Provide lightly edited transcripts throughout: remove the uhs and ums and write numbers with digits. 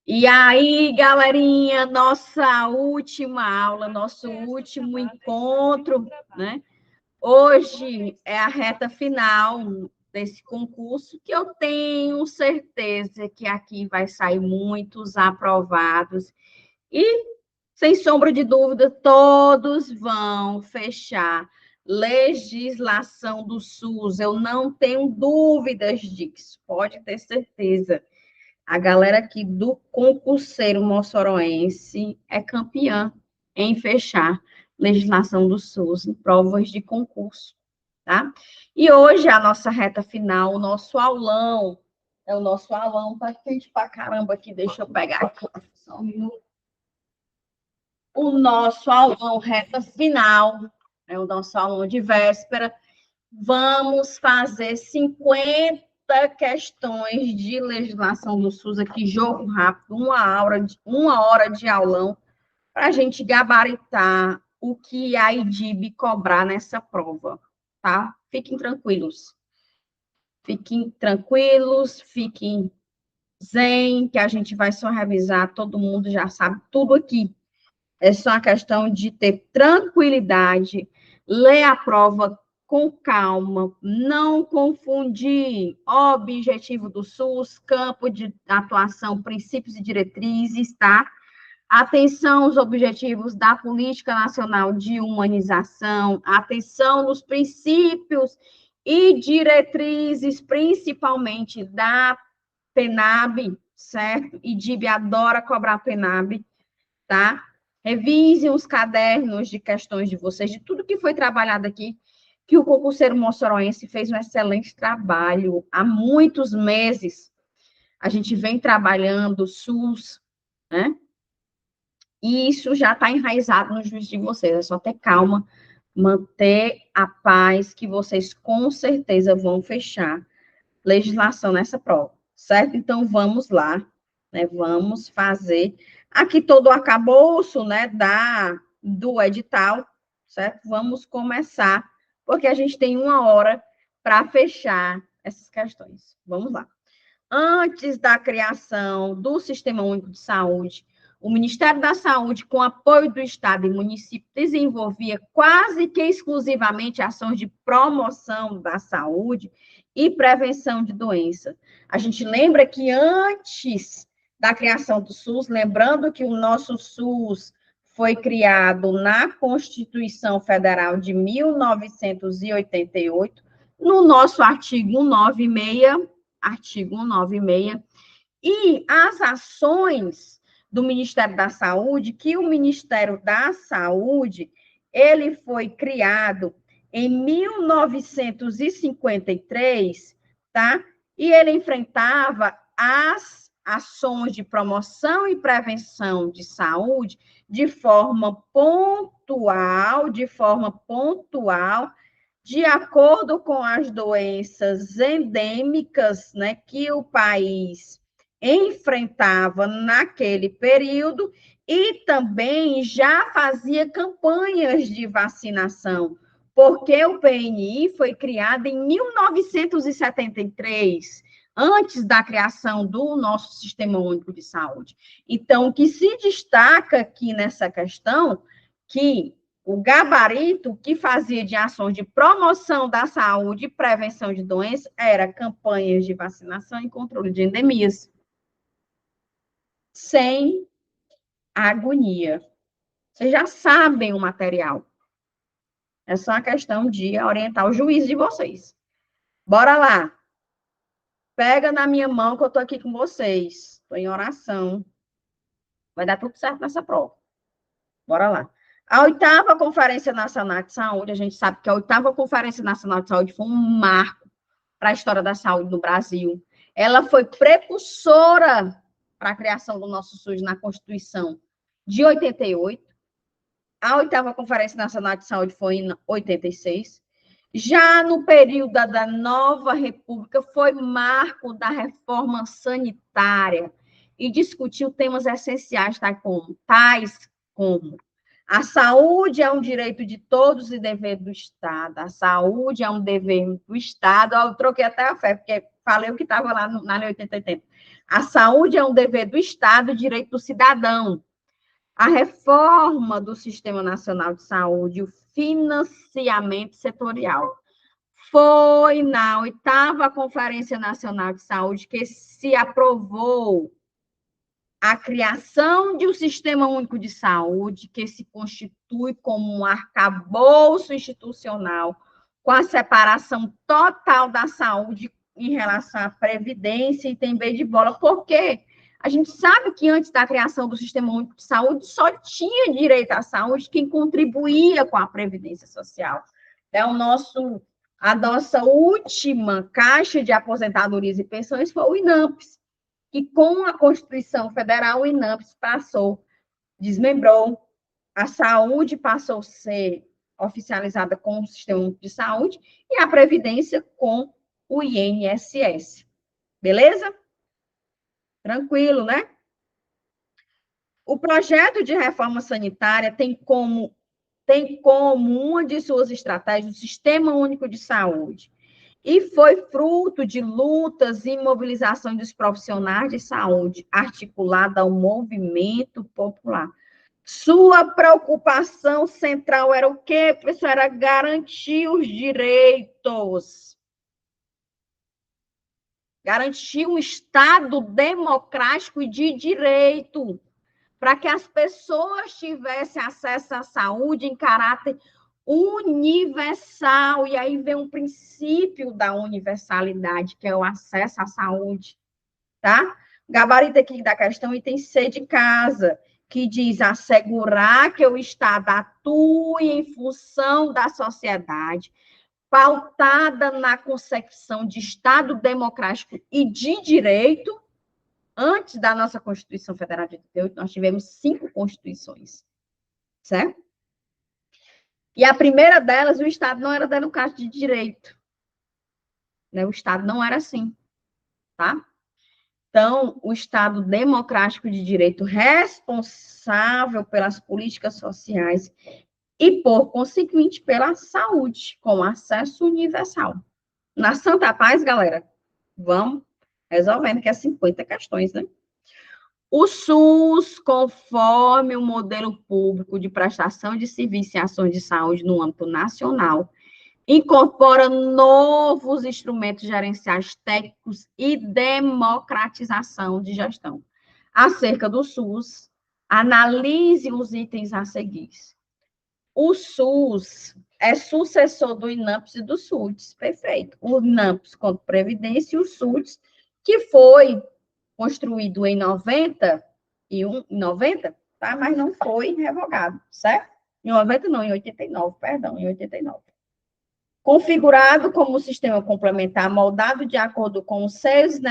E aí, galerinha, nossa última aula, nosso último encontro, né? Hoje é a reta final desse concurso, que eu tenho certeza que aqui vai sair muitos aprovados. E, sem sombra de dúvida, todos vão fechar legislação do SUS. Eu não tenho dúvidas disso, pode ter certeza. A galera aqui do concurseiro moçoroense é campeã em fechar legislação do SUS em provas de concurso, tá? E hoje a nossa reta final, o nosso aulão, é o nosso aulão, tá quente pra caramba aqui, deixa eu pegar aqui só um minuto. O nosso aulão reta final, é o nosso aulão de véspera. Vamos fazer 50 questões de legislação do SUS aqui, jogo rápido, uma hora de aulão, para a gente gabaritar o que a IDIB cobrar nessa prova, tá? Fiquem tranquilos. Fiquem tranquilos, fiquem zen, que a gente vai só revisar, todo mundo já sabe tudo aqui. É só uma questão de ter tranquilidade, ler a prova com calma, não confundir objetivo do SUS, campo de atuação, princípios e diretrizes, tá? Atenção aos objetivos da Política Nacional de Humanização, atenção nos princípios e diretrizes, principalmente da PENAB, certo? E DIB adora cobrar PENAB, tá? Revisem os cadernos de questões de vocês, de tudo que foi trabalhado aqui, que o concurseiro moçoroense fez um excelente trabalho. Há muitos meses a gente vem trabalhando SUS, né? E isso já está enraizado no juízo de vocês. É só ter calma, manter a paz, que vocês com certeza vão fechar legislação nessa prova, certo? Então, vamos lá, né? Vamos fazer aqui todo o arcabouço, né, do edital, certo? Vamos começar, porque a gente tem uma hora para fechar essas questões. Vamos lá. Antes da criação do Sistema Único de Saúde, o Ministério da Saúde, com apoio do Estado e município, desenvolvia quase que exclusivamente ações de promoção da saúde e prevenção de doença. A gente lembra que antes da criação do SUS, lembrando que o nosso SUS foi criado na Constituição Federal de 1988, no nosso artigo 196, e as ações do Ministério da Saúde, que o Ministério da Saúde, ele foi criado em 1953, tá? E ele enfrentava as ações de promoção e prevenção de saúde de forma pontual, de acordo com as doenças endêmicas, né, que o país enfrentava naquele período, e também já fazia campanhas de vacinação, porque o PNI foi criado em 1973, antes da criação do nosso Sistema Único de Saúde. Então, o que se destaca aqui nessa questão, que o gabarito que fazia de ações de promoção da saúde e prevenção de doenças era campanhas de vacinação e controle de endemias. Sem agonia. Vocês já sabem o material. É só uma questão de orientar o juiz de vocês. Bora lá. Pega na minha mão que eu estou aqui com vocês. Estou em oração. Vai dar tudo certo nessa prova. Bora lá. A 8ª Conferência Nacional de Saúde, a gente sabe que a 8ª Conferência Nacional de Saúde foi um marco para a história da saúde no Brasil. Ela foi precursora para a criação do nosso SUS na Constituição de 88. A 8ª Conferência Nacional de Saúde foi em 86. Já no período da Nova República, foi marco da reforma sanitária e discutiu temas essenciais, tais como A saúde é um direito de todos e dever do Estado. A saúde é um dever do Estado. Eu troquei até a fé, porque falei o que estava lá na Lei 8080. A saúde é um dever do Estado, direito do cidadão. A reforma do Sistema Nacional de Saúde, o financiamento setorial. Foi na 8ª Conferência Nacional de Saúde que se aprovou a criação de um Sistema Único de Saúde, que se constitui como um arcabouço institucional, com a separação total da saúde em relação à previdência e tem bem de bola. Por quê? A gente sabe que antes da criação do Sistema Único de Saúde, só tinha direito à saúde quem contribuía com a Previdência Social. A nossa última Caixa de Aposentadorias e Pensões foi o INAMPS, que com a Constituição Federal, o INAMPS desmembrou, a saúde passou a ser oficializada com o Sistema Único de Saúde e a Previdência com o INSS. Beleza? Tranquilo, né? O projeto de reforma sanitária tem como uma de suas estratégias o Sistema Único de Saúde. E foi fruto de lutas e mobilização dos profissionais de saúde, articulada ao movimento popular. Sua preocupação central era o quê, pessoal? Era garantir os direitos. Garantir um Estado democrático e de direito, para que as pessoas tivessem acesso à saúde em caráter universal. E aí vem um princípio da universalidade, que é o acesso à saúde, tá? Gabarito aqui da questão, item C de casa, que diz assegurar que o Estado atue em função da sociedade, pautada na concepção de Estado democrático e de direito. Antes da nossa Constituição Federal de 88, nós tivemos 5 constituições, certo? E a primeira delas, o Estado não era democrático de direito. Né? O Estado não era assim, tá? Então, o Estado democrático de direito responsável pelas políticas sociais e, por conseguinte, pela saúde, com acesso universal. Na Santa Paz, galera, vamos resolvendo que é 50 questões, né? O SUS, conforme o modelo público de prestação de serviços e ações de saúde no âmbito nacional, incorpora novos instrumentos gerenciais técnicos e democratização de gestão. Acerca do SUS, analise os itens a seguir. O SUS é sucessor do INAMPS e do SUDES, perfeito. O INAMPS contra Previdência e o SUDES, que foi construído em 90, tá? Mas não foi revogado, certo? Em 90 não, em 89, perdão, em 89. Configurado como um sistema complementar, moldado de acordo com os seios e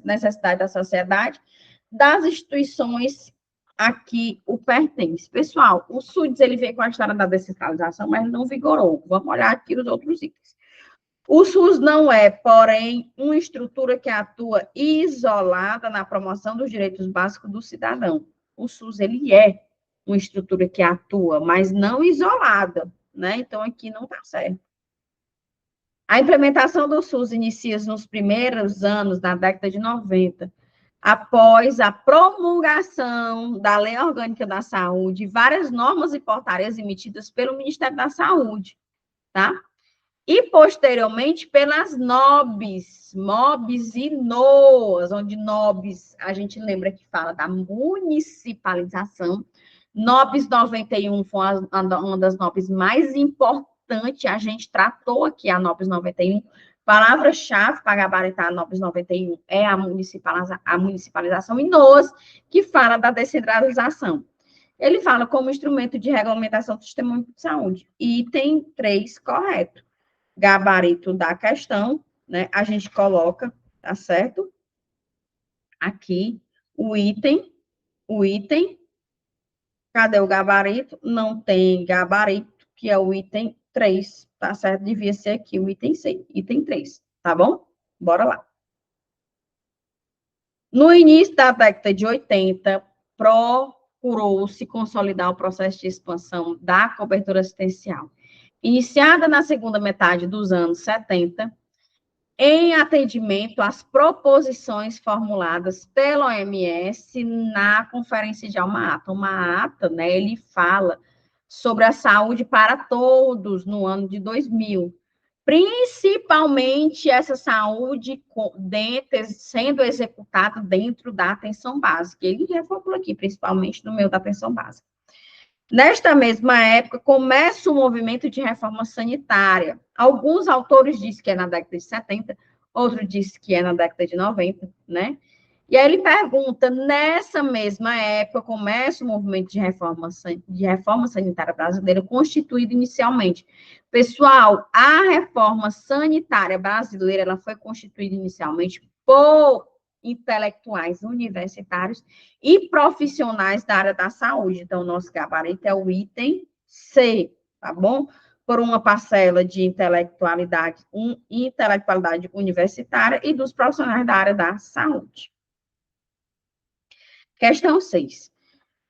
necessidades da sociedade, das instituições a que o pertence. Pessoal, o SUDES, ele veio com a história da descentralização, mas não vigorou. Vamos olhar aqui os outros itens. O SUS não é, porém, uma estrutura que atua isolada na promoção dos direitos básicos do cidadão. O SUS, ele é uma estrutura que atua, mas não isolada, né? Então, aqui não está certo. A implementação do SUS inicia nos primeiros anos da década de 90, após a promulgação da Lei Orgânica da Saúde e várias normas e portarias emitidas pelo Ministério da Saúde, tá? E, posteriormente, pelas NOBs, MOBs e NOAs, onde NOBs, a gente lembra que fala da municipalização. NOBs 91 foi uma das NOBs mais importantes, a gente tratou aqui a NOBs 91. Palavra-chave para gabaritar a NOBs 91 é a municipalização, e NOAs, que fala da descentralização. Ele fala como instrumento de regulamentação do sistema único de saúde. Item 3, correto. Gabarito da questão, né? A gente coloca, tá certo? Aqui, o item. Cadê o gabarito? Não tem gabarito, que é o item 3, tá certo? Devia ser aqui o item 6, item 3, tá bom? Bora lá. No início da década de 80, procurou-se consolidar o processo de expansão da cobertura assistencial, iniciada na segunda metade dos anos 70, em atendimento às proposições formuladas pela OMS na Conferência de Alma-Ata. Alma-Ata, né, ele fala sobre a saúde para todos no ano de 2000, principalmente essa saúde sendo executada dentro da atenção básica. Ele reformula aqui, principalmente no meio da atenção básica. Nesta mesma época, começa o movimento de reforma sanitária. Alguns autores dizem que é na década de 70, outros dizem que é na década de 90, né? E aí ele pergunta, nessa mesma época, começa o movimento de reforma sanitária brasileira, constituído inicialmente. Pessoal, a reforma sanitária brasileira, ela foi constituída inicialmente por intelectuais universitários e profissionais da área da saúde. Então, o nosso gabarito é o item C, tá bom? Por uma parcela de intelectualidade universitária e dos profissionais da área da saúde. Questão 6.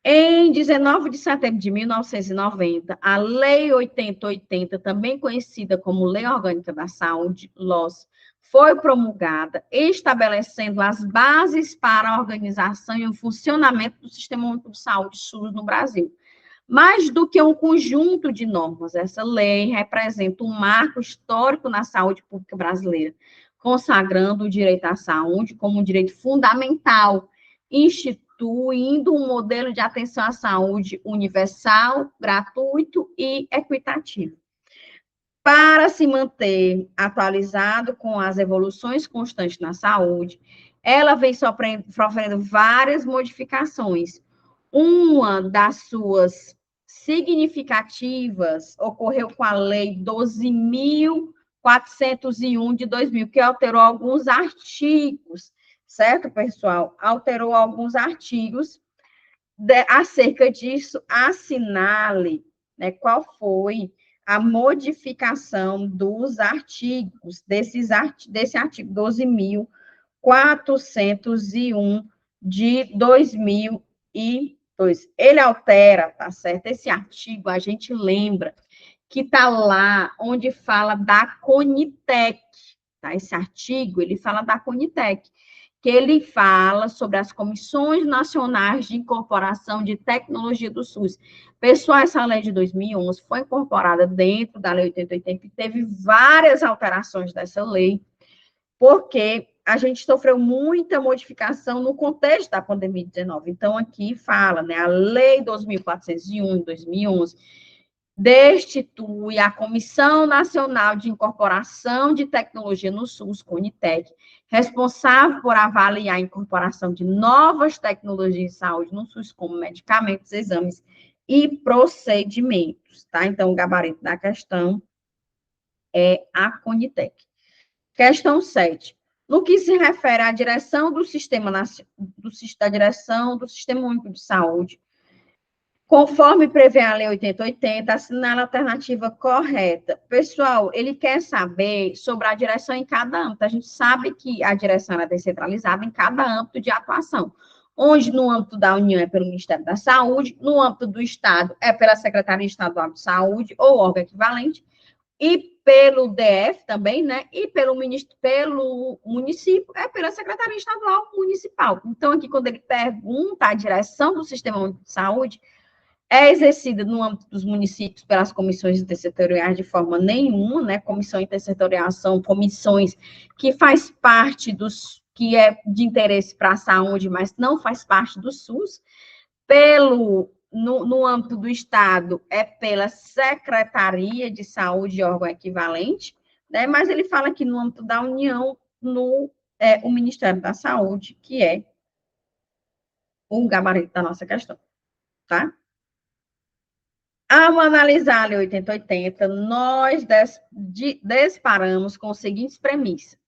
Em 19 de setembro de 1990, a Lei 8080, também conhecida como Lei Orgânica da Saúde, LOS, foi promulgada, estabelecendo as bases para a organização e o funcionamento do Sistema Único de Saúde, SUS, no Brasil. Mais do que um conjunto de normas, essa lei representa um marco histórico na saúde pública brasileira, consagrando o direito à saúde como um direito fundamental, instituindo um modelo de atenção à saúde universal, gratuito e equitativo. Para se manter atualizado com as evoluções constantes na saúde, ela vem sofrendo várias modificações. Uma das suas significativas ocorreu com a Lei 12.401 de 2000, que alterou alguns artigos, certo, pessoal? Alterou alguns artigos. Acerca disso, assinale, né, qual foi a modificação dos artigos, desse artigo 12.401 de 2002. Ele altera, tá certo? Esse artigo, a gente lembra que está lá onde fala da Conitec, tá? Esse artigo, ele fala da Conitec, que ele fala sobre as comissões nacionais de incorporação de tecnologia do SUS. Pessoal, essa lei de 2011 foi incorporada dentro da lei 8080 e teve várias alterações dessa lei, porque a gente sofreu muita modificação no contexto da pandemia-19. Então, aqui fala, né, a lei 2.401 de 2011 destitui a Comissão Nacional de Incorporação de Tecnologia no SUS, Conitec, responsável por avaliar a incorporação de novas tecnologias de saúde no SUS, como medicamentos, exames e procedimentos, tá? Então, o gabarito da questão é a Conitec. Questão 7. No que se refere à direção do Sistema Único de Saúde, conforme prevê a Lei 8080, assinala a alternativa correta. Pessoal, ele quer saber sobre a direção em cada âmbito. A gente sabe que a direção é descentralizada em cada âmbito de atuação, onde no âmbito da União é pelo Ministério da Saúde, no âmbito do Estado é pela Secretaria Estadual de Saúde ou órgão equivalente, e pelo DF também, né? E pelo município é pela Secretaria Estadual Municipal. Então, aqui, quando ele pergunta a direção do Sistema Único de Saúde, é exercida no âmbito dos municípios pelas comissões intersetoriais de forma nenhuma, né? Comissão intersetorial são comissões que faz parte que é de interesse para a saúde, mas não faz parte do SUS. No âmbito do Estado, é pela Secretaria de Saúde, órgão equivalente, né? Mas ele fala que no âmbito da União, o Ministério da Saúde, que é o gabarito da nossa questão, tá? Ao analisar a Lei 8080, nós deparamos com as seguintes premissas.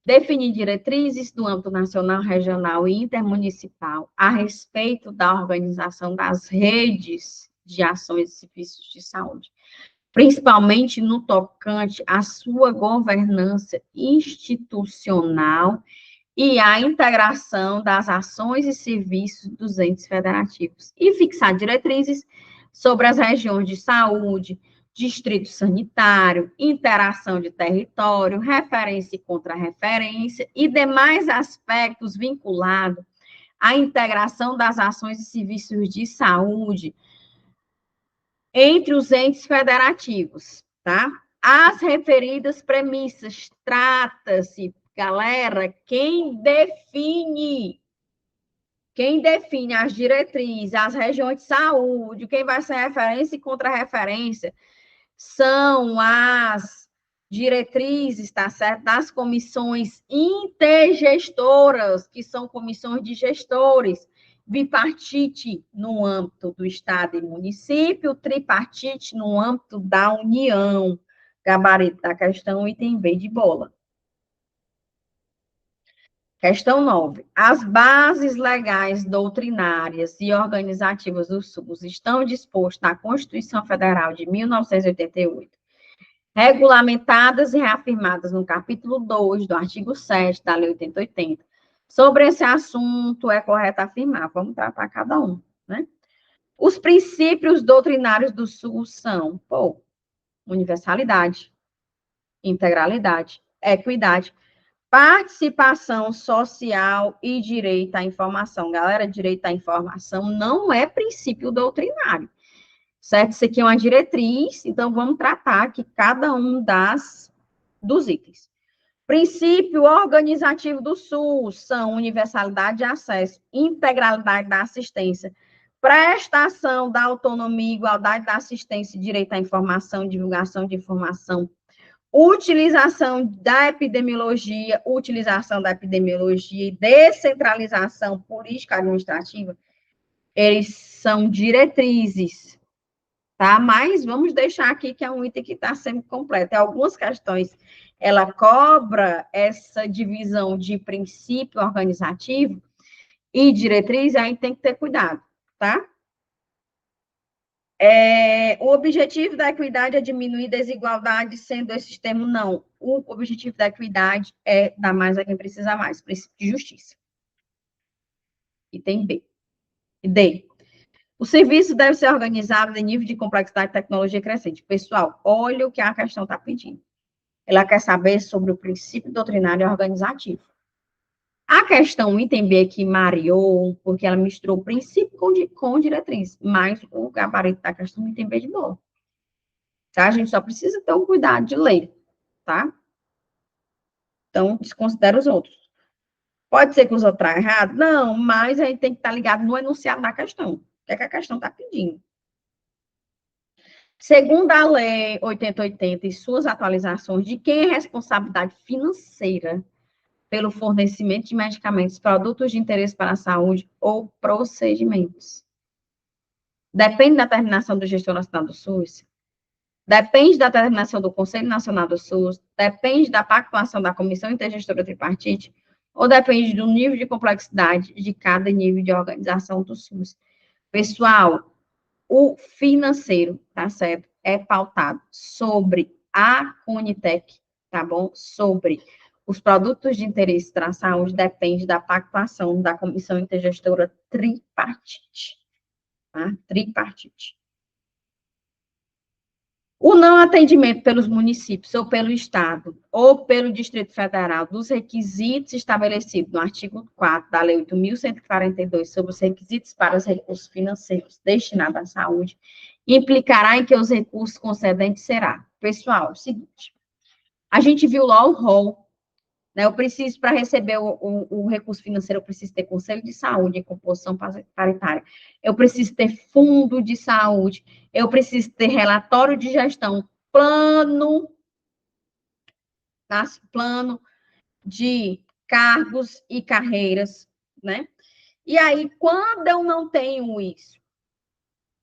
Definir diretrizes do âmbito nacional, regional e intermunicipal a respeito da organização das redes de ações e serviços de saúde, principalmente no tocante à sua governança institucional e a integração das ações e serviços dos entes federativos, e fixar diretrizes sobre as regiões de saúde, distrito sanitário, interação de território, referência e contra-referência, e demais aspectos vinculados à integração das ações e serviços de saúde entre os entes federativos, tá? As referidas premissas, trata-se, galera, quem define as diretrizes, as regiões de saúde, quem vai ser referência e contra-referência, são as diretrizes, tá certo? Das comissões intergestoras, que são comissões de gestores, bipartite no âmbito do Estado e município, tripartite no âmbito da União. Gabarito da questão, item B de bola. Questão 9. As bases legais, doutrinárias e organizativas do SUS estão dispostas na Constituição Federal de 1988, regulamentadas e reafirmadas no capítulo 2 do artigo 7 da Lei 8080. Sobre esse assunto, é correto afirmar, vamos tratar cada um, né? Os princípios doutrinários do SUS são, universalidade, integralidade, equidade, participação social e direito à informação. Galera, direito à informação não é princípio doutrinário, certo? Isso aqui é uma diretriz, então vamos tratar aqui cada um dos itens. Princípio organizativo do SUS são universalidade de acesso, integralidade da assistência, prestação da autonomia, igualdade da assistência, direito à informação, divulgação de informação, utilização da epidemiologia e descentralização política administrativa, eles são diretrizes, tá? Mas vamos deixar aqui que é um item que está sendo completo. Em algumas questões, ela cobra essa divisão de princípio organizativo e diretriz, aí tem que ter cuidado, tá? O objetivo da equidade é diminuir desigualdade, sendo esse termo não. O objetivo da equidade é dar mais a quem precisa mais, princípio de justiça. Item B. D. O serviço deve ser organizado em nível de complexidade e tecnologia crescente. Pessoal, olha o que a questão está pedindo. Ela quer saber sobre o princípio doutrinário e organizativo. A questão item B aqui mareou, porque ela misturou princípio com diretriz, mas o gabarito da questão item B de boa. Tá? A gente só precisa ter o cuidado de ler, tá? Então, desconsidera os outros. Pode ser que os outros estão errados? Não, mas a gente tem que estar ligado no enunciado da questão. O que é que a questão está pedindo? Segundo a Lei 8080 e suas atualizações, de quem é a responsabilidade financeira pelo fornecimento de medicamentos, produtos de interesse para a saúde ou procedimentos? Depende da determinação do gestor nacional do SUS? Depende da determinação do Conselho Nacional do SUS? Depende da pactuação da Comissão Intergestora Tripartite? Ou depende do nível de complexidade de cada nível de organização do SUS? Pessoal, o financeiro, tá certo? É pautado sobre a Conitec, tá bom? Sobre os produtos de interesse da saúde, depende da pactuação da Comissão Intergestora Tripartite, tá? Tripartite. O não atendimento pelos municípios ou pelo Estado ou pelo Distrito Federal dos requisitos estabelecidos no artigo 4 da Lei 8.142 sobre os requisitos para os recursos financeiros destinados à saúde implicará em que os recursos concedentes será. Pessoal, é o seguinte, a gente viu lá o rol, né? Eu preciso, para receber o recurso financeiro, eu preciso ter conselho de saúde em composição paritária, eu preciso ter fundo de saúde, eu preciso ter relatório de gestão, plano de cargos e carreiras, né? E aí, quando eu não tenho isso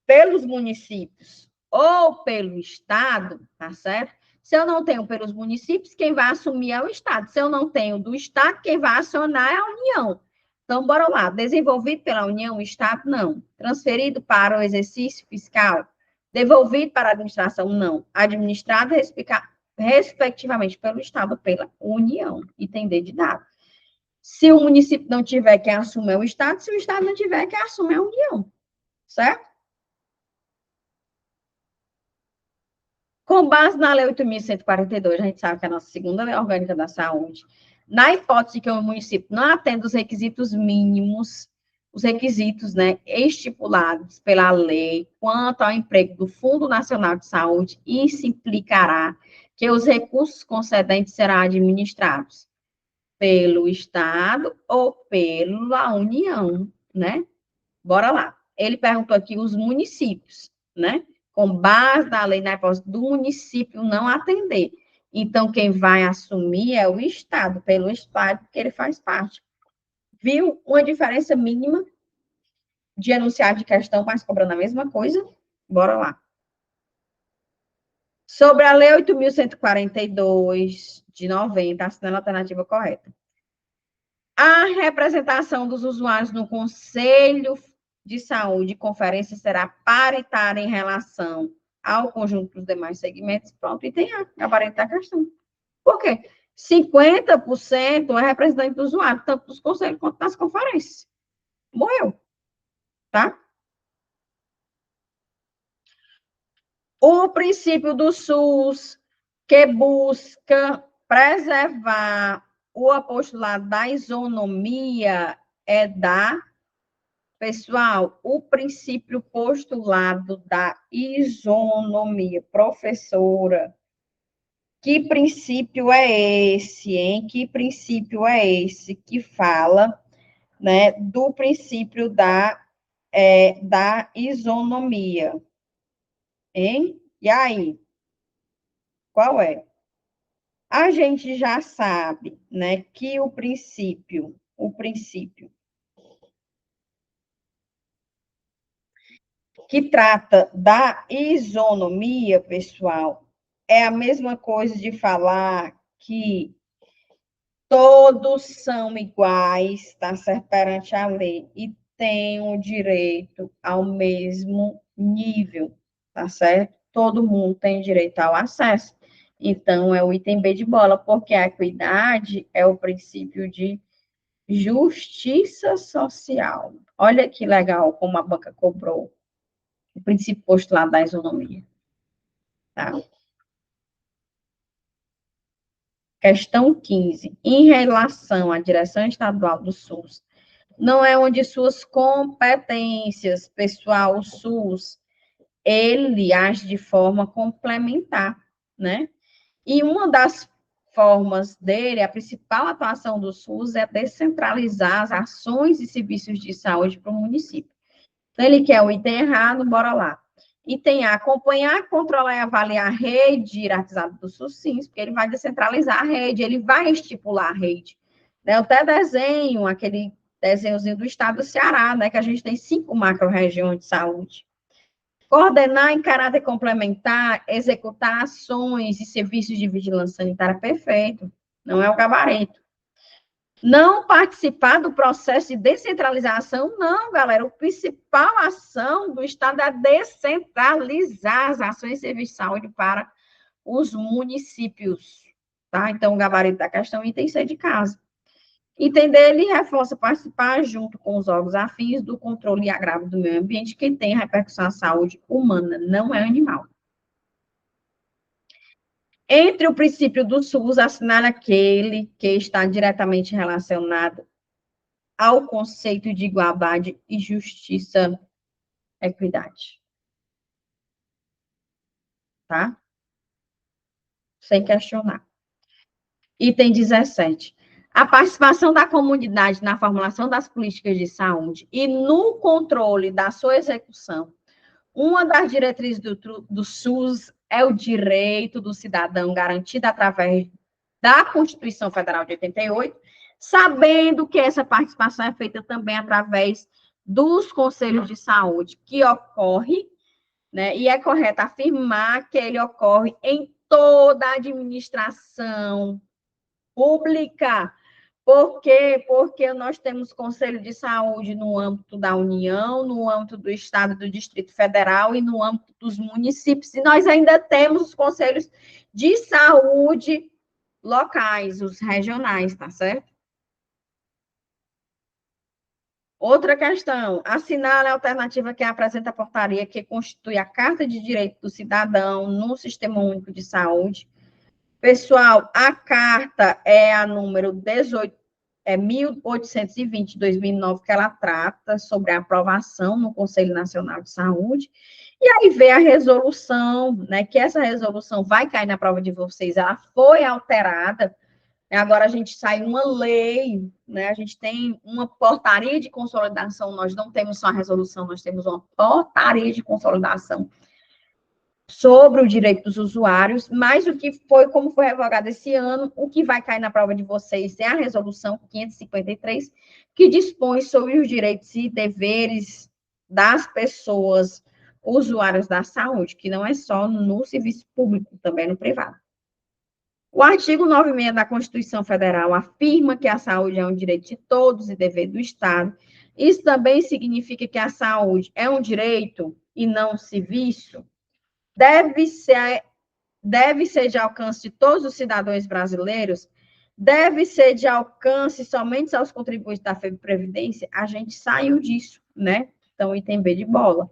pelos municípios ou pelo Estado, tá certo? Se eu não tenho pelos municípios, quem vai assumir é o Estado. Se eu não tenho do Estado, quem vai acionar é a União. Então, bora lá. Desenvolvido pela União, o Estado, não. Transferido para o exercício fiscal, devolvido para a administração, não. Administrado, respectivamente, pelo Estado, pela União. Item D de dado. Se o município não tiver, quem assume é o Estado. Se o Estado não tiver, quem assume é a União. Certo? Com base na Lei 8.142, a gente sabe que é a nossa segunda lei orgânica da saúde, na hipótese de que o município não atenda os requisitos mínimos, os requisitos, né, estipulados pela lei quanto ao emprego do Fundo Nacional de Saúde, isso implicará que os recursos concedentes serão administrados pelo Estado ou pela União, né? Bora lá. Ele perguntou aqui os municípios, né? Com base na lei, na hipótese do município não atender. Então, quem vai assumir é o Estado, pelo Estado, porque ele faz parte. Viu uma diferença mínima de enunciado de questão, mas cobrando a mesma coisa? Bora lá. Sobre a Lei 8.142, de 90, assinando a alternativa correta. A representação dos usuários no Conselho de Saúde e Conferência será paritária em relação ao conjunto dos demais segmentos. Pronto, e tem a gabarito da questão. Por quê? 50% é representante do usuário, tanto dos conselhos quanto das conferências. Morreu, tá? O princípio do SUS, que busca preservar o apostolado da isonomia, é da... Pessoal, o princípio postulado da isonomia, professora, que princípio é esse, hein? Que princípio é esse que fala, né, do princípio da isonomia, hein? E aí, qual é? A gente já sabe, né, que o princípio que trata da isonomia, pessoal, é a mesma coisa de falar que todos são iguais, tá certo? Perante a lei e têm o direito ao mesmo nível, tá certo? Todo mundo tem direito ao acesso. Então, é o item B de bola, porque a equidade é o princípio de justiça social. Olha que legal como a banca cobrou o princípio postulado da isonomia. Tá? Questão 15. Em relação à direção estadual do SUS, não é uma de suas competências, pessoal, o SUS, ele age de forma complementar, né? E uma das formas dele, a principal atuação do SUS é descentralizar as ações e serviços de saúde para o município. Então, ele quer o item errado, bora lá. Item A, acompanhar, controlar e avaliar a rede hierarquizada do SUSINS, porque ele vai descentralizar a rede, ele vai estipular a rede. Né? Eu até desenho aquele desenhozinho do estado do Ceará, né, que a gente tem 5 macro-regiões de saúde. Coordenar em caráter complementar, executar ações e serviços de vigilância sanitária, perfeito. Não é o gabarito. Não participar do processo de descentralização, não, galera. A principal ação do Estado é descentralizar as ações de serviço de saúde para os municípios, tá? Então, o gabarito da questão, item C de casa. Item dele reforça participar, junto com os órgãos afins, do controle e agravo do meio ambiente, que tem repercussão à saúde humana, não é animal. Entre o princípio do SUS, assinar aquele que está diretamente relacionado ao conceito de igualdade e justiça, equidade. Tá? Sem questionar. Item 17. A participação da comunidade na formulação das políticas de saúde e no controle da sua execução. Uma das diretrizes do SUS é o direito do cidadão garantido através da Constituição Federal de 88, sabendo que essa participação é feita também através dos conselhos de saúde, que ocorre, né, e é correto afirmar que ele ocorre em toda a administração pública. Por quê? Porque nós temos conselho de saúde no âmbito da União, no âmbito do Estado, do Distrito Federal e no âmbito dos municípios. E nós ainda temos os conselhos de saúde locais, os regionais, tá certo? Outra questão, assinale a alternativa que apresenta a portaria que constitui a Carta de Direito do Cidadão no Sistema Único de Saúde. Pessoal, a carta é a número 1820 de 2009, que ela trata sobre a aprovação no Conselho Nacional de Saúde. E aí vem a resolução, né, que essa resolução vai cair na prova de vocês, ela foi alterada. Agora a gente sai uma lei, né? A gente tem uma portaria de consolidação, nós não temos só a resolução, nós temos uma portaria de consolidação sobre o direito dos usuários, mas o que foi, como foi revogado esse ano, o que vai cair na prova de vocês é a resolução 553, que dispõe sobre os direitos e deveres das pessoas usuárias da saúde, que não é só no serviço público, também no privado. O artigo 96 da Constituição Federal afirma que a saúde é um direito de todos e dever do Estado. Isso também significa que a saúde é um direito e não um serviço. Deve ser de alcance de todos os cidadãos brasileiros, deve ser de alcance somente aos contribuintes da Previdência. A gente saiu disso, né? Então, item B de bola.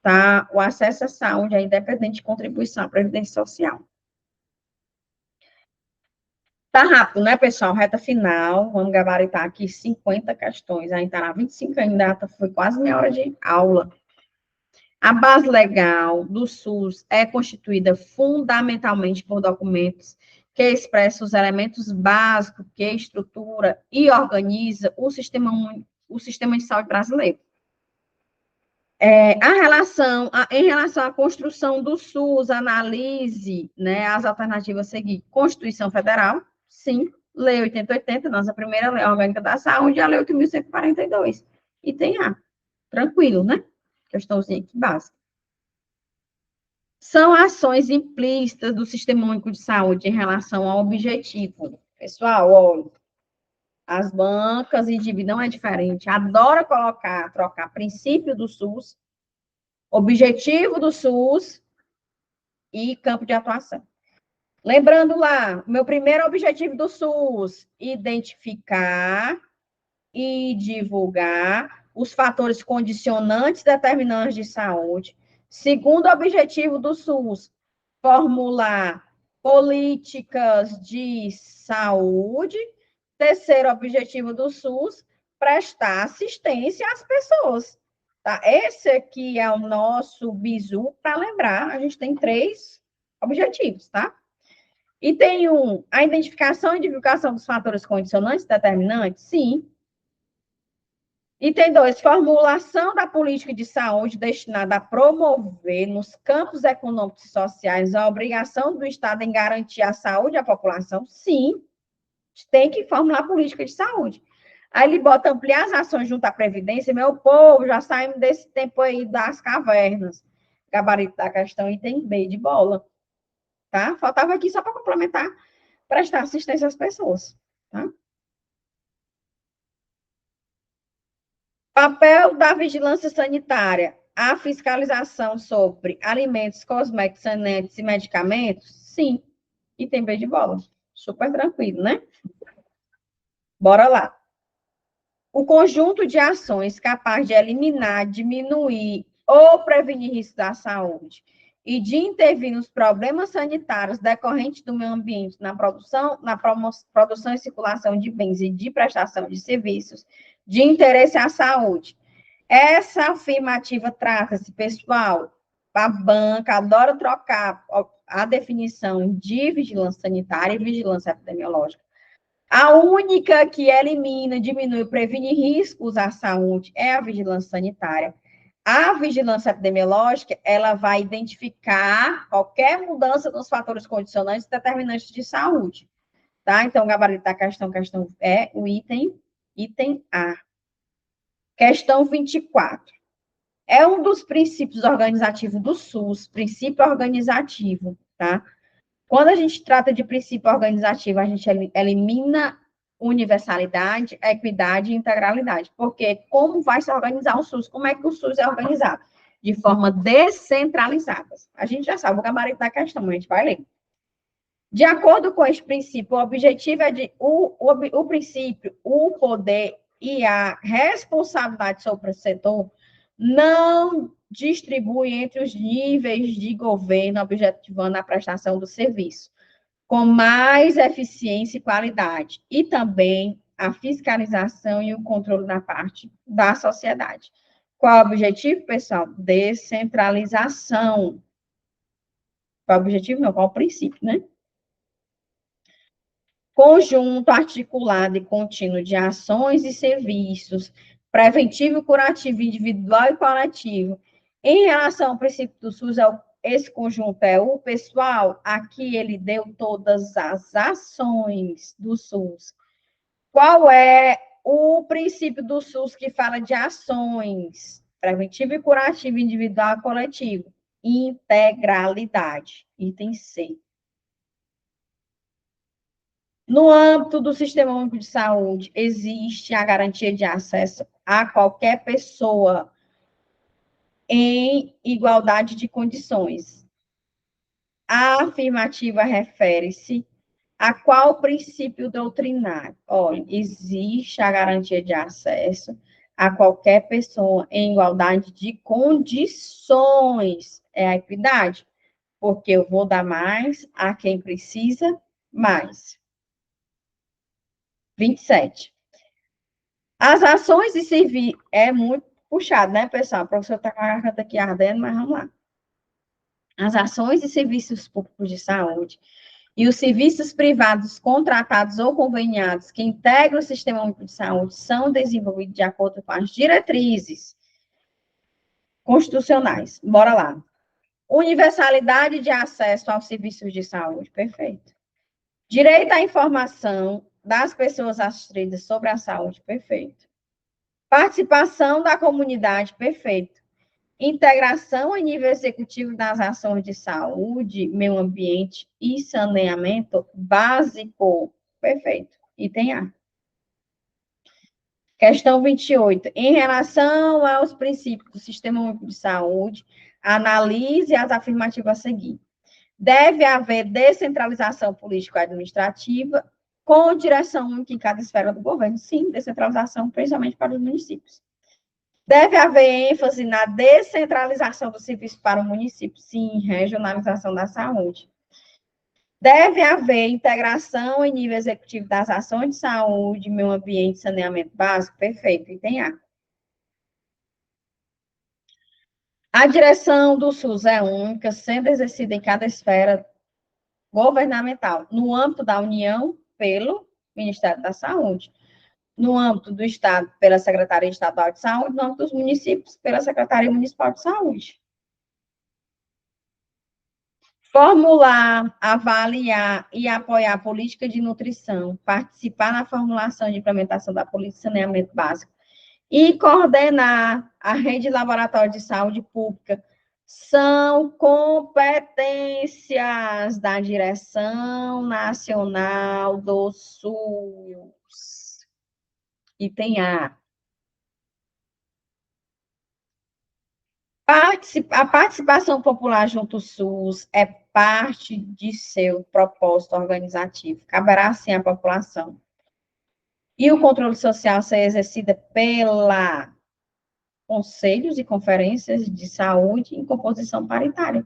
Tá? O acesso à saúde é independente de contribuição à Previdência Social. Tá rápido, né, pessoal? Reta final. Vamos gabaritar aqui 50 questões. Ainda está na 25 ainda, foi quase meia hora de aula. A base legal do SUS é constituída fundamentalmente por documentos que expressam os elementos básicos que estrutura e organiza o sistema de saúde brasileiro. Em relação à construção do SUS, analise, né, as alternativas a seguir. Constituição Federal, sim. Lei 8080, nossa primeira lei orgânica da saúde, e a Lei 8.142. E tem A. Tranquilo, né? Questãozinha aqui básica. São ações implícitas do Sistema Único de Saúde em relação ao objetivo. Pessoal, olha, as bancas e não é diferente. Adora trocar princípio do SUS, objetivo do SUS e campo de atuação. Lembrando lá, meu primeiro objetivo do SUS, identificar e divulgar os fatores condicionantes determinantes de saúde. Segundo objetivo do SUS, formular políticas de saúde. Terceiro objetivo do SUS, prestar assistência às pessoas. Tá? Esse aqui é o nosso bizu para lembrar. A gente tem 3 objetivos, tá? E tem a identificação e divulgação dos fatores condicionantes determinantes? Sim. Item 2, formulação da política de saúde destinada a promover nos campos econômicos e sociais a obrigação do Estado em garantir a saúde à população? Sim, tem que formular política de saúde. Aí ele bota ampliar as ações junto à Previdência, meu povo, já saímos desse tempo aí das cavernas. Gabarito da questão, item B de bola. Tá? Faltava aqui só para complementar, prestar assistência às pessoas. Tá? Papel da vigilância sanitária. A fiscalização sobre alimentos, cosméticos, sanetes e medicamentos? Sim. Item B de bola. Super tranquilo, né? Bora lá. O conjunto de ações capaz de eliminar, diminuir ou prevenir riscos da saúde e de intervir nos problemas sanitários decorrentes do meio ambiente na produção e circulação de bens e de prestação de serviços de interesse à saúde. Essa afirmativa trata-se, pessoal, a banca adora trocar a definição de vigilância sanitária e vigilância epidemiológica. A única que elimina, diminui, previne riscos à saúde é a vigilância sanitária. A vigilância epidemiológica, ela vai identificar qualquer mudança nos fatores condicionantes determinantes de saúde. Tá? Então, o gabarito da questão é o item A. Questão 24. É um dos princípios organizativos do SUS, princípio organizativo, tá? Quando a gente trata de princípio organizativo, a gente elimina universalidade, equidade e integralidade. Porque como vai se organizar o SUS? Como é que o SUS é organizado? De forma descentralizada. A gente já sabe o gabarito da questão, a gente vai ler. De acordo com este princípio, o objetivo é o princípio, o poder e a responsabilidade sobre o setor não distribui entre os níveis de governo, objetivando a prestação do serviço, com mais eficiência e qualidade, e também a fiscalização e o controle da parte da sociedade. Qual é o objetivo, pessoal? Descentralização. Qual é o objetivo? Não, qual é o princípio, né? Conjunto articulado e contínuo de ações e serviços, preventivo, curativo, individual e coletivo. Em relação ao princípio do SUS, esse conjunto é o pessoal, aqui ele deu todas as ações do SUS. Qual é o princípio do SUS que fala de ações? Preventivo e curativo, individual e coletivo. Integralidade. Item C. No âmbito do Sistema Único de Saúde, existe a garantia de acesso a qualquer pessoa em igualdade de condições. A afirmativa refere-se a qual princípio doutrinário? Olha, existe a garantia de acesso a qualquer pessoa em igualdade de condições. É a equidade, porque eu vou dar mais a quem precisa mais. 27. As ações de serviço. É muito puxado, né, pessoal? O professor está com a garganta aqui ardendo, mas vamos lá. As ações e serviços públicos de saúde e os serviços privados contratados ou conveniados que integram o Sistema Único de Saúde são desenvolvidos de acordo com as diretrizes constitucionais. Bora lá. Universalidade de acesso aos serviços de saúde. Perfeito. Direito à informação das pessoas assistidas sobre a saúde. Perfeito. Participação da comunidade. Perfeito. Integração em nível executivo das ações de saúde, meio ambiente e saneamento básico. Perfeito. Item A. Questão 28. Em relação aos princípios do Sistema Único de Saúde, analise as afirmativas a seguir. Deve haver descentralização político-administrativa com direção única em cada esfera do governo. Sim, descentralização, principalmente para os municípios. Deve haver ênfase na descentralização do serviço para o município. Sim, regionalização da saúde. Deve haver integração em nível executivo das ações de saúde, meio ambiente e saneamento básico. Perfeito, item A. A direção do SUS é única, sendo exercida em cada esfera governamental. No âmbito da União, pelo Ministério da Saúde. No âmbito do Estado, pela Secretaria Estadual de Saúde. No âmbito dos municípios, pela Secretaria Municipal de Saúde. Formular, avaliar e apoiar a política de nutrição, participar na formulação e implementação da política de saneamento básico e coordenar a rede de laboratórios de saúde pública são competências da Direção Nacional do SUS. Item A. A participação popular junto ao SUS é parte de seu propósito organizativo. Caberá, sim, à população. E o controle social ser exercido pela conselhos e conferências de saúde em composição paritária.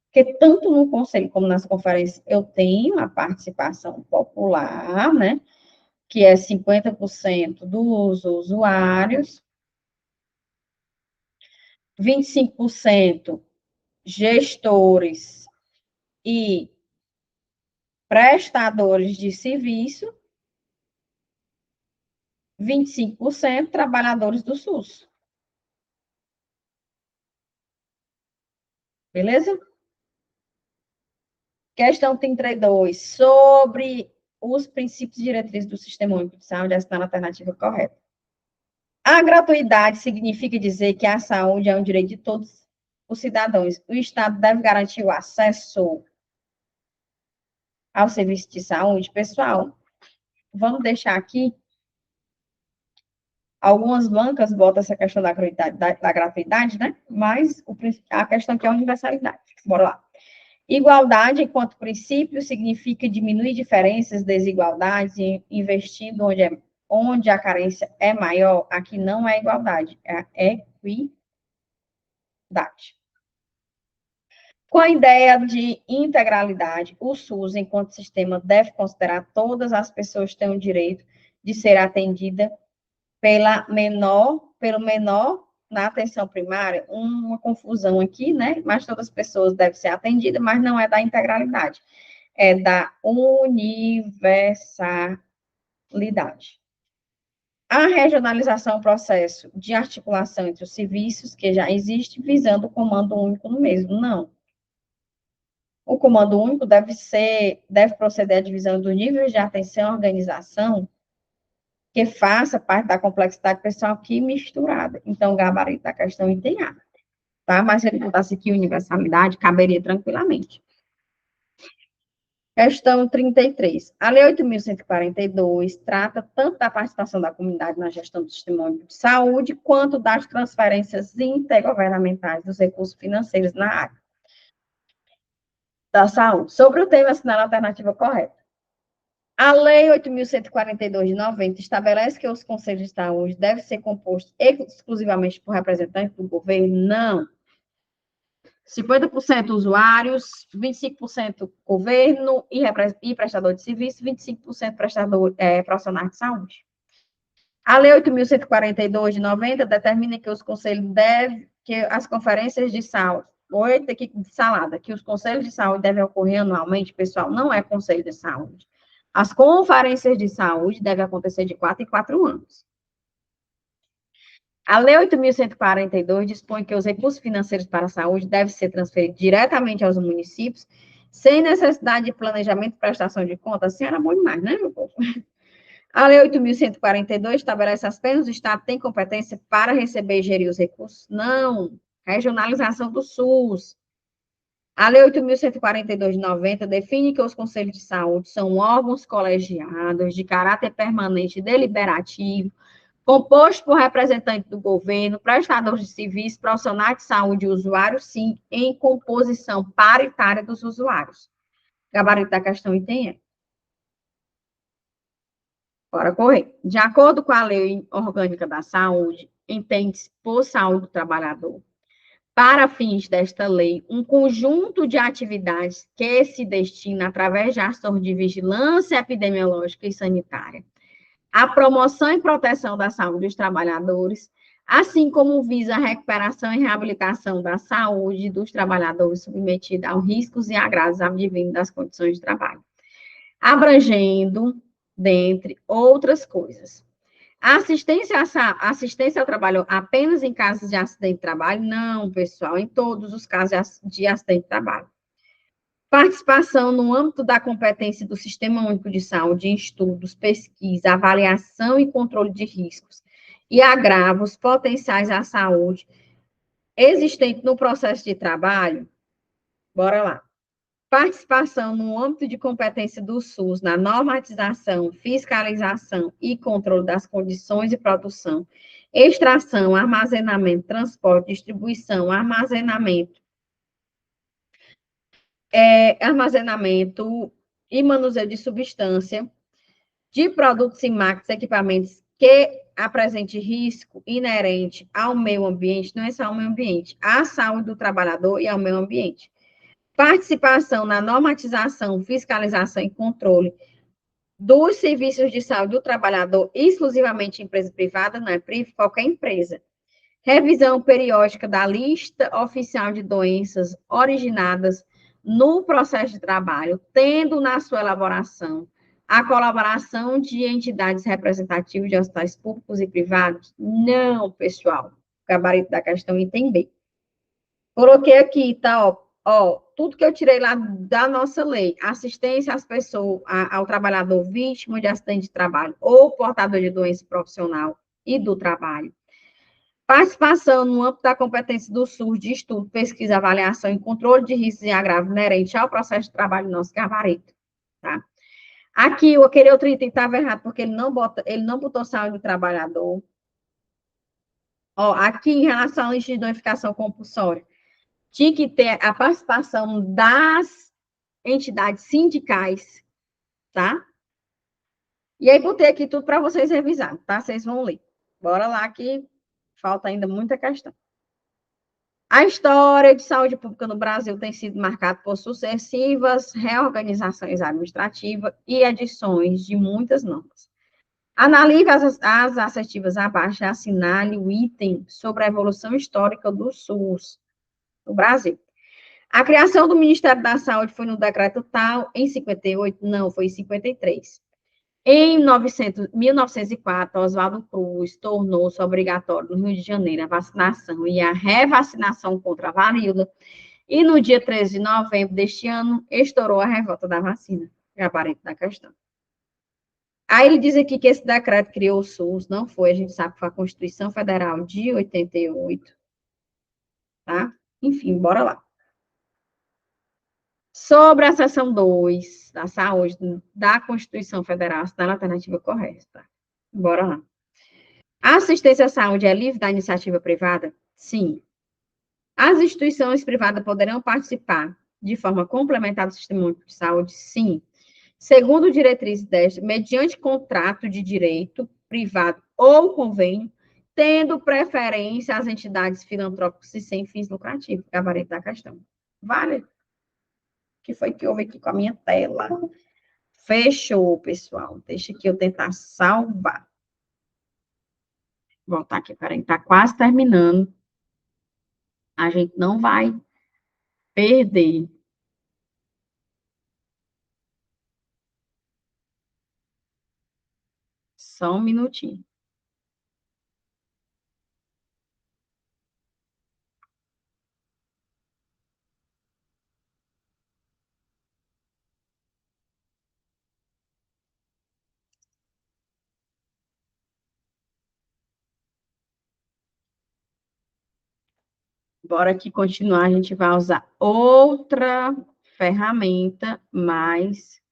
Porque tanto no conselho como nas conferências eu tenho a participação popular, né, que é 50% dos usuários, 25% gestores e prestadores de serviço, 25% trabalhadores do SUS. Beleza? Questão 32, sobre os princípios e diretrizes do Sistema Único de Saúde, essa é a alternativa correta. A gratuidade significa dizer que a saúde é um direito de todos os cidadãos. O Estado deve garantir o acesso ao serviço de saúde. Pessoal, vamos deixar aqui. Algumas bancas botam essa questão da gratuidade, né? Mas a questão aqui é a universalidade. Bora lá. Igualdade, enquanto princípio, significa diminuir diferenças, desigualdades, investindo onde é onde a carência é maior, aqui não é igualdade, é equidade. Com a ideia de integralidade, o SUS, enquanto sistema, deve considerar todas as pessoas que têm o direito de ser atendida pelo menor na atenção primária, uma confusão aqui, né? Mas todas as pessoas devem ser atendidas, mas não é da integralidade, é da universalidade. A regionalização é um processo de articulação entre os serviços que já existe, visando o comando único no mesmo. Não. O comando único deve proceder à divisão dos níveis de atenção e organização que faça parte da complexidade pessoal aqui misturada. Então, o gabarito da questão item A, tá? Mas se ele botasse aqui universalidade, caberia tranquilamente. Questão 33. A Lei 8.142 trata tanto da participação da comunidade na gestão do Sistema Único de Saúde, quanto das transferências intergovernamentais dos recursos financeiros na área da saúde. Sobre o tema, assinala a alternativa correta. A Lei 8.142 de 90 estabelece que os conselhos de saúde devem ser compostos exclusivamente por representantes do governo? Não. 50% usuários, 25% governo e prestador de serviço, 25% profissionais de saúde. A Lei 8.142 de 90 determina que os conselhos que as conferências de saúde, que os conselhos de saúde devem ocorrer anualmente, pessoal, não é conselho de saúde. As conferências de saúde devem acontecer de 4 em 4 anos. A Lei 8.142 dispõe que os recursos financeiros para a saúde devem ser transferidos diretamente aos municípios, sem necessidade de planejamento e prestação de contas. Assim era bom demais, né, meu povo? A Lei 8.142 estabelece apenas o Estado tem competência para receber e gerir os recursos? Não. Regionalização do SUS. A Lei 8.142 de 90 define que os conselhos de saúde são órgãos colegiados de caráter permanente e deliberativo, composto por representantes do governo, prestadores de serviços, profissionais de saúde e usuários, sim, em composição paritária dos usuários. Gabarito da questão item E. Bora correr. De acordo com a Lei Orgânica da Saúde, entende-se por saúde do trabalhador, para fins desta lei, um conjunto de atividades que se destina, através de ações de vigilância epidemiológica e sanitária, a promoção e proteção da saúde dos trabalhadores, assim como visa a recuperação e reabilitação da saúde dos trabalhadores submetidos a riscos e agravos advindos das condições de trabalho, abrangendo, dentre outras coisas. A assistência ao trabalho apenas em casos de acidente de trabalho? Não, pessoal, em todos os casos de acidente de trabalho. Participação no âmbito da competência do Sistema Único de Saúde em estudos, pesquisa, avaliação e controle de riscos e agravos potenciais à saúde existente no processo de trabalho? Bora lá. Participação no âmbito de competência do SUS na normatização, fiscalização e controle das condições de produção, extração, armazenamento, transporte, distribuição, armazenamento e manuseio de substância, de produtos e máquinas, equipamentos que apresente risco inerente ao meio ambiente, não é só ao meio ambiente, à saúde do trabalhador e ao meio ambiente. Participação na normatização, fiscalização e controle dos serviços de saúde do trabalhador, exclusivamente em empresa privada, não é qualquer empresa. Revisão periódica da lista oficial de doenças originadas no processo de trabalho, tendo na sua elaboração a colaboração de entidades representativas de hospitais públicos e privados? Não, pessoal. O gabarito da questão item B. Coloquei aqui, tá, tudo que eu tirei lá da nossa lei, assistência às pessoas, ao trabalhador vítima de acidente de trabalho ou portador de doença profissional e do trabalho. Participação no âmbito da competência do SUS de estudo, pesquisa, avaliação e controle de riscos e agravos inerente ao processo de trabalho do nosso gabarito, tá? Aqui, aquele outro item estava errado, porque ele não botou saúde do trabalhador. Aqui, em relação à lista de notificação compulsória, tinha que ter a participação das entidades sindicais, tá? E aí, botei aqui tudo para vocês revisarem, tá? Vocês vão ler. Bora lá, que falta ainda muita questão. A história de saúde pública no Brasil tem sido marcada por sucessivas reorganizações administrativas e edições de muitas normas. Analise as assertivas abaixo e assinale o item sobre a evolução histórica do SUS no Brasil. A criação do Ministério da Saúde foi no decreto tal, em 58? Não, foi em 53. Em 1904, Oswaldo Cruz tornou-se obrigatório no Rio de Janeiro a vacinação e a revacinação contra a varíola. E no dia 13 de novembro deste ano, estourou a revolta da vacina. Gabarito da questão. Aí ele diz aqui que esse decreto criou o SUS, não foi, a gente sabe que foi a Constituição Federal de 88, tá? Enfim, bora lá. Sobre a seção 2 da saúde da Constituição Federal, está na alternativa correta. Bora lá. A assistência à saúde é livre da iniciativa privada? Sim. As instituições privadas poderão participar de forma complementar do sistema único de saúde? Sim. Segundo diretrizes desta, mediante contrato de direito privado ou convênio, tendo preferência às entidades filantrópicas e sem fins lucrativos. Gabarito da questão. Vale? O que foi que houve aqui com a minha tela? Fechou, pessoal. Deixa que eu tentar salvar. Vou voltar aqui, peraí, está quase terminando. A gente não vai perder. Só um minutinho. Bora aqui continuar, a gente vai usar outra ferramenta, mas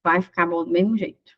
vai ficar bom do mesmo jeito.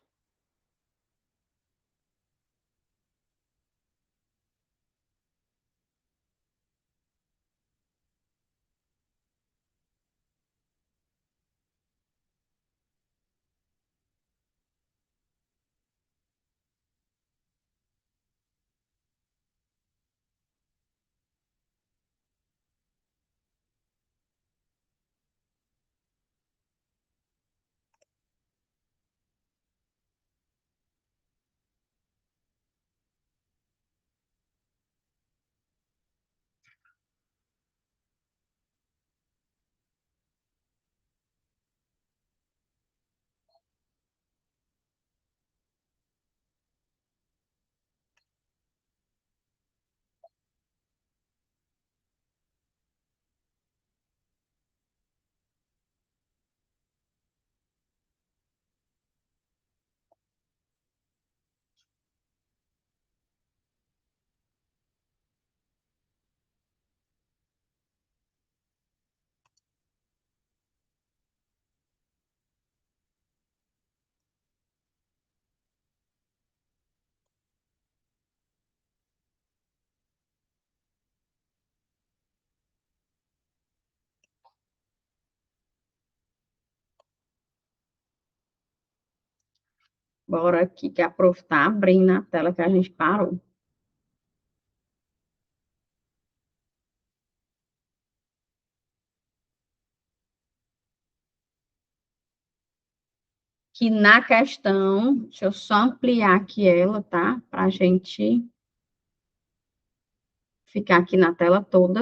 Bora aqui, que a prof está abrindo a tela que a gente parou. Que na questão, deixa eu só ampliar aqui ela, tá? Para a gente ficar aqui na tela toda.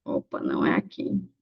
Opa, não é aqui.